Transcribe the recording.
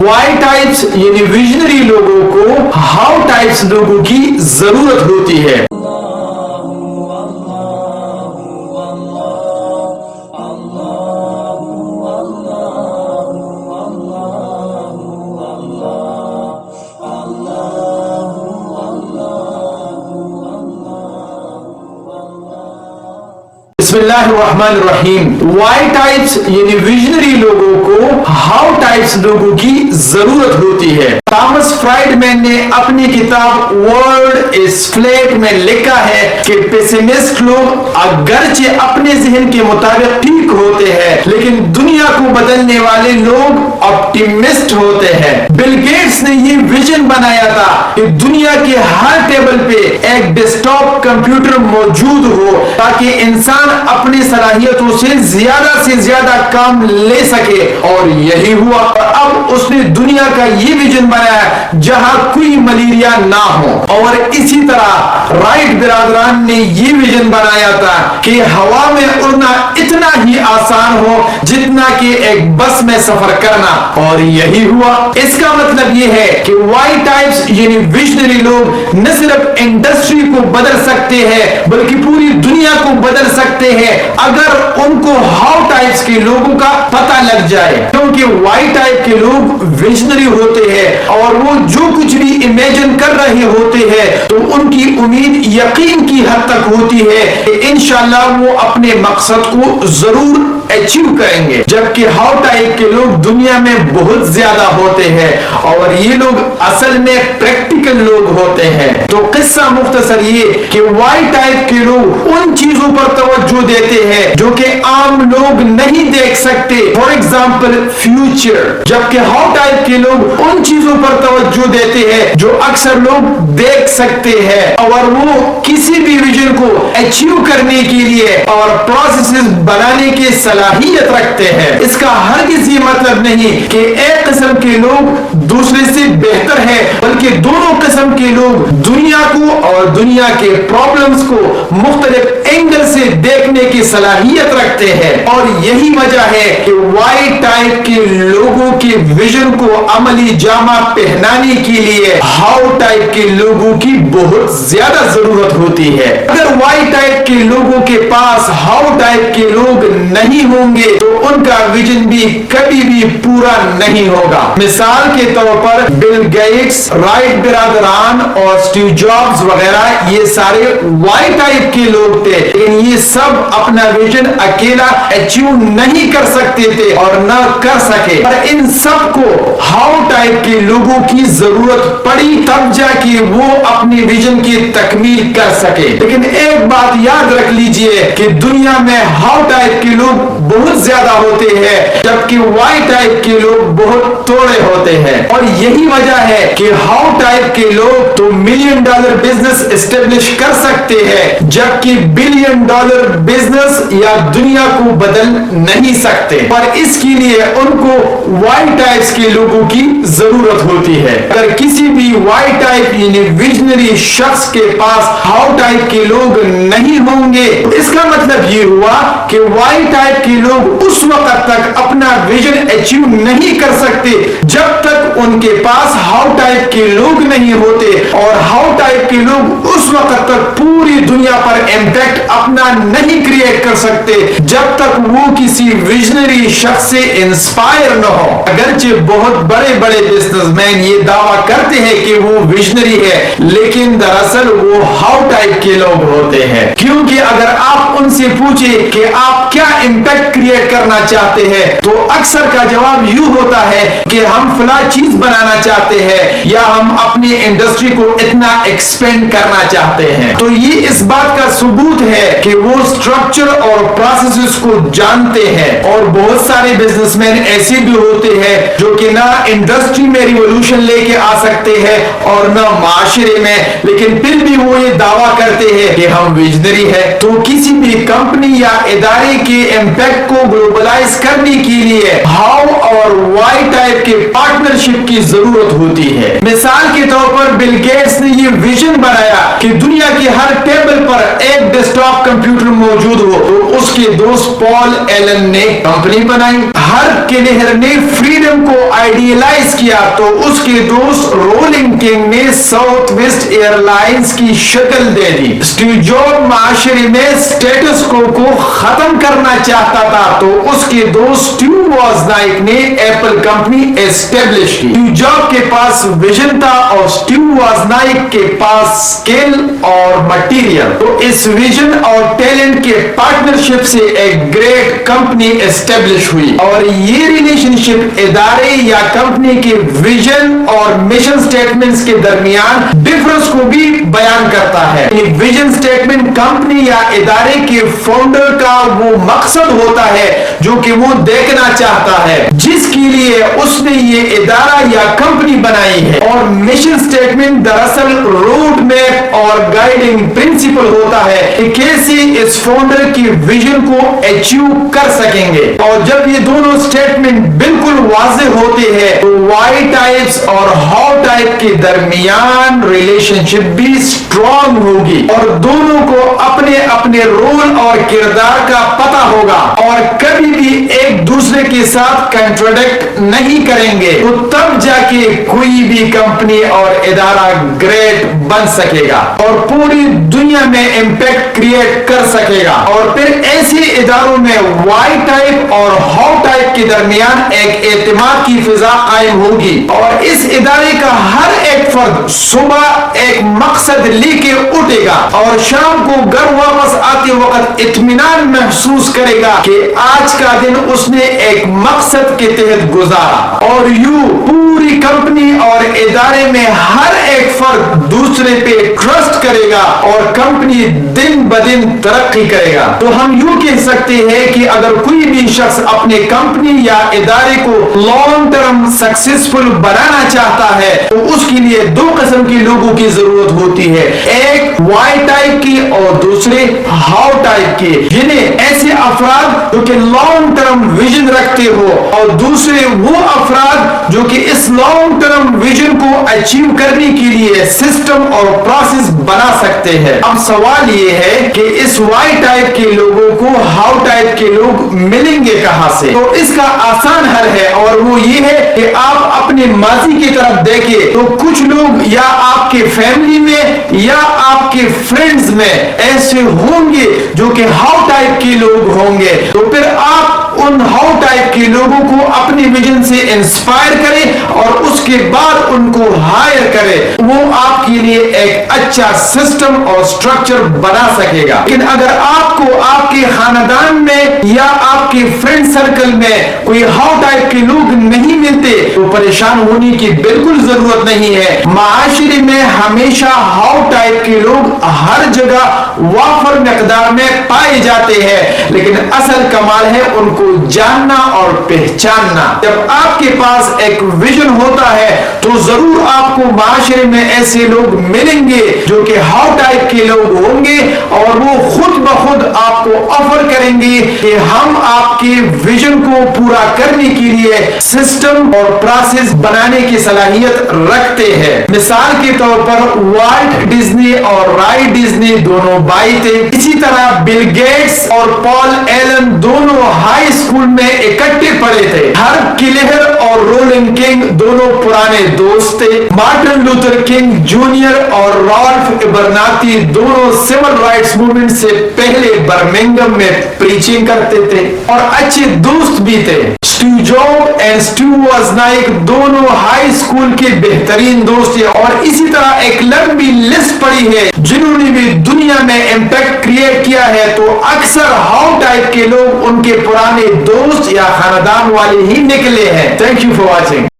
Y types यानी visionary लोगों को हाउ टाइप्स लोगों की जरूरत होती है। बिस्मिल्लाहिर्रहमानिर्रहीम। वाई टाइप्स यानी विजनरी लोगों को हाउ टाइप्स लोगों की जरूरत होती है। थॉमस फ्राइडमैन ने अपनी किताब वर्ल्ड इज फ्लैट में लिखा है कि पेसिमिस्ट लोग अगरचे अपने जहन के मुताबिक ठीक होते हैं, लेकिन दुनिया को बदलने वाले लोग ऑप्टिमिस्ट होते हैं। बिल गेट्स ने ये विजन बनाया था कि दुनिया के हर टेबल पे एक डेस्कटॉप कंप्यूटर मौजूद हो ताकि इंसान अपनी सलाहियतों से ज्यादा काम ले सके, और यही हुआ। अब उसने दुनिया का ये विजन बनाया जहां कोई मलेरिया ना हो, और इसी तरह राइट बिरादरान ने ये विजन बनाया था कि हवा में उड़ना इतना ही आसान हो जितना कि एक बस में सफर करना, और यही हुआ। इसका मतलब ये है कि वाई टाइप्स यानी विजनरी लोग न सिर्फ इंडस्ट्री को बदल सकते हैं बल्कि पूरी दुनिया को बदल सकते हैं अगर उनको हाउ टाइप्स के लोगों का पता लग जाए, क्योंकि वाई टाइप के लोग विजनरी होते हैं और वो जो कुछ भी इमेजिन कर रहे होते हैं तो उनकी उम्मीद यकीन की हद तक होती है कि इंशाल्लाह वो अपने मकसद को जरूर अचीव करेंगे। जबकि हाउ टाइप के लोग दुनिया में बहुत ज्यादा होते हैं और ये लोग असल में प्रैक्टिकल लोग होते हैं। तो किस्सा मुख्तसर ये कि वाई टाइप के लोग उन चीजों पर तवज्जो देते हैं जो कि आम लोग नहीं देख सकते, फॉर एग्जाम्पल फ्यूचर। जबकि हाउ टाइप के लोग उन चीजों पर तवज्जो देते हैं जो अक्सर लोग देख सकते हैं, और वो किसी भी विजन को अचीव करने के लिए और प्रोसेस बनाने के सलाहियत रखते हैं। इसका हरगिज़ ये मतलब नहीं कि एक किस्म के लोग दूसरे से बेहतर है, बल्कि दोनों किस्म के लोग दुनिया को और दुनिया के प्रॉब्लम्स को मुख्तलिफ एंगल से देखने की सलाहियत रखते हैं, और यही वजह है कि वाई टाइप के लोगों के विजन को अमली जामा पहनाने के लिए हाउ टाइप के लोगों की बहुत ज्यादा जरूरत होती है। अगर वाई टाइप के लोगों के पास हाउ टाइप के लोग नहीं होंगे तो उनका विजन भी कभी भी पूरा नहीं होगा। मिसाल के तौर पर बिल गेट्स, राइट बिरादरान और स्टीव जॉब्स वगैरह ये सारे वाई टाइप के लोग थे, लेकिन ये सब अपना विजन अकेला अचीव नहीं कर सकते थे और न कर सके, पर इन सब को हाउ टाइप के लोगों की जरूरत पड़ी तब जाके वो अपने विजन की तकमील कर सके। लेकिन एक बात याद रख लीजिए कि दुनिया में हाउ टाइप के लोग बहुत ज्यादा होते हैं जबकि वाई टाइप के लोग बहुत थोड़े होते हैं, और यही वजह है कि हाउ टाइप के लोग तो $1 मिलियन बिजनेस एस्टेब्लिश कर सकते हैं जबकि $1 बिलियन बिजनेस या दुनिया को बदल नहीं सकते, पर इसके लिए उनको वाई टाइप्स के लोगों की जरूरत होती है। अगर किसी भी वाई टाइप यानी विजनरी शख्स के पास हाउ टाइप के लोग नहीं होंगे, इसका मतलब ये हुआ कि वाई टाइप के लोग उस वक्त तक अपना विजन अचीव नहीं कर सकते जब तक उनके पास हाउ टाइप के लोग नहीं होते, और हाउ टाइप के लोग उस वक्त तक पूरी दुनिया पर इम्पैक्ट अपना नहीं क्रिएट कर सकते जब तक वो किसी विजनरी शख्स से इंस्पायर न हो। अगरचे बहुत बड़े बड़े बिजनेसमैन ये दावा करते हैं कि वो विजनरी है, लेकिन दरअसल वो हाउ टाइप के लोग होते हैं। क्योंकि अगर आप उनसे पूछे कि आप क्या इम्पैक्ट क्रिएट करना चाहते हैं तो अक्सर का जवाब यूं होता है कि हम फला चीज बनाना चाहते हैं या हम अपनी इंडस्ट्री को इतना एक्सपेंड करना चाहते हैं। तो ये इस बात का सबूत है कि वो स्ट्रक्चर और प्रोसेसेस को जानते हैं। और बहुत सारे बिजनेसमैन ऐसे भी होते हैं जो कि ना इंडस्ट्री में रिवॉल्यूशन लेके आ सकते हैं और ना माशरे में, लेकिन फिर भी वो ये दावा करते हैं कि हम विजनरी है। तो किसी भी कंपनी या इदारे के इम्पैक्ट को ग्लोबलाइज करने के लिए हाउ और वाई टाइप के पार्टनरशिप की जरूरत होती है। ہوتی ہے. مثال کے طور پر بل گیٹس نے یہ ویژن بنایا کہ دنیا کی ہر ٹیبل پر ایک ڈیسک ٹاپ کمپیوٹر موجود ہو, تو اس کے دوست پال ایلن نے کمپنی بنائی. ہر کلیہر نے فریڈم کو آئیڈیلائز کیا تو اس کے دوست رولنگ کنگ نے ساؤتھ ویسٹ ایئر لائنز کی شکل دے دی. اسٹیو جاب معاشرے میں اسٹیٹس کو ختم کرنا چاہتا تھا تو اس کے دوست اسٹیو وازنائک نے ایپل کمپنی اسٹیبلش کی. اسٹیو جاب کے پاس ویژن تھا اور اسٹیو وازنائک کے پاس اسکل اور مٹیریل, تو اس ویژن اور ٹیلنٹ کے پارٹنرشپ سے ایک گریٹ کمپنی اسٹیبلش ہوئی. اور یہ ریلیشن شپ ادارے یا کمپنی کے ویژن اور مشن سٹیٹمنٹس کے درمیان ڈفرنس کو بھی بیان کرتا ہے. ویژن سٹیٹمنٹ کمپنی یا ادارے کے فاؤنڈر کا وہ مقصد ہوتا ہے جو کہ وہ دیکھنا چاہتا ہے, جس کے لیے اس نے یہ ادارہ یا کمپنی بنائی ہے. اور مشن سٹیٹمنٹ دراصل روڈ میپ اور گائیڈنگ پرنسپل ہوتا ہے کہ کیسے اس فاؤنڈر کی ویژن کو اچیو کر سکیں گے. اور جب یہ دونوں سٹیٹمنٹ بالکل واضح ہوتے ہیں تو وائی ٹائپس اور ہاؤ ٹائپ کے درمیان ریلیشن شپ بھی اسٹرانگ ہوگی اور دونوں کو اپنے اپنے رول اور کردار کا پتہ ہوگا اور کبھی بھی ایک دوسرے کے ساتھ کنٹراڈکٹ نہیں کریں گے, تو تب جا کے کوئی بھی کمپنی اور ادارہ گریٹ بن سکے گا اور پوری دنیا میں امپیکٹ کریٹ کر سکے گا. اور پھر ایسے اداروں میں وائی ٹائپ اور ہاؤ ٹائپ کے درمیان ایک اعتماد کی فضا قائم ہوگی اور اس ادارے کا ہر ایک فرد صبح ایک مقصد لے کے اٹھے گا اور شام کو گھر واپس آتے وقت اطمینان محسوس کرے گا کہ آج کا دن اس نے ایک مقصد کے تحت گزارا. اور پوری کمپنی اور ادارے میں ہر ایک فرد دوسرے پہ ٹرسٹ کرے گا اور کمپنی دن بدن ترقی کرے گا. تو ہم یوں کہہ سکتے ہیں کہ اگر کوئی بھی شخص اپنے کمپنی یا ادارے کو لانگ ٹرم سکسیسفل بنانا چاہتا ہے تو اس کے لیے دو قسم کے لوگوں کی ضرورت ہوتی ہے, ایک وائی ٹائپ کی اور دوسرے ہاؤ ٹائپ کی, جنہیں ایسے افراد جو کہ لانگ ٹرم ویژن رکھتے ہو اور دوسرے وہ افراد جو کہ اس لانگ ٹرم ویژن کو اچیو کرنے کے لیے سسٹم اور پروسیس بنا سکتے ہیں. اب سوال یہ ہے کہ اس وائی ٹائپ کے لوگوں کو ہاؤ ٹائپ کے لوگ ملیں گے کہاں سے؟ تو اس کا آسان حل ہے اور وہ یہ ہے کہ آپ اپنے ماضی کی طرف دیکھیں تو کچھ لوگ یا آپ کے فیملی میں یا آپ کے فرینڈز میں ایسے ہوں گے جو کہ ہاؤ ٹائپ کے لوگ ہوں گے, تو پھر آپ ان ہاؤ ٹائپ کے لوگوں کو اپنی ویژن سے انسپائر کریں اور اس کے بعد ان کو ہائر کریں, وہ آپ کے لیے ایک اچھا سسٹم اور سٹرکچر بنا سکے گا. لیکن اگر آپ کو آپ کے خاندان میں یا آپ کے فرینڈ سرکل میں کوئی ہاؤ ٹائپ کے لوگ نہیں ملتے تو پریشان ہونے کی بالکل ضرورت نہیں ہے. معاشرے میں ہمیشہ ہاؤ ٹائپ کے لوگ ہر جگہ وافر مقدار میں پائے جاتے ہیں, لیکن اصل کمال ہے ان کو جاننا اور پہچاننا. جب آپ کے پاس ایک ویژن ہوتا ہے تو ضرور آپ کو معاشرے میں ایسے لوگ ملیں گے جو کہ ہاؤ ٹائپ کے لوگ ہوں گے اور وہ خود بخود آپ کو آفر کریں گے کہ ہم آپ کے ویژن کو پورا کرنے کے لیے سسٹم اور پروسیس بنانے کی صلاحیت رکھتے ہیں. مثال کے طور پر والٹ ڈزنی اور رائے ڈزنی دونوں بھائی تھے. اسی طرح بل گیٹس اور پال ایلن دونوں ہائی اسکول میں اکٹھے پڑھے تھے. ہر کلیہر اور رولنگ کنگ دونوں پرانے دوست تھے. مارٹن لوتھر کنگ جونیئر اور رالف ابرناتی دونوں سول رائٹس موومنٹ سے پہلے برمنگم میں پریچنگ کرتے تھے اور اچھے دوست بھی تھے. اسٹیو جاب اینڈ اسٹیو وازنائک دونوں ہائی اسکول کے بہترین دوست ہیں اور اسی طرح ایک لمبی لسٹ پڑی ہے جنہوں نے بھی دنیا میں امپیکٹ کریٹ کیا ہے, تو اکثر ہاؤ ٹائپ کے لوگ ان کے پرانے دوست یا خاندان والے ہی نکلے ہیں. Thank you for watching.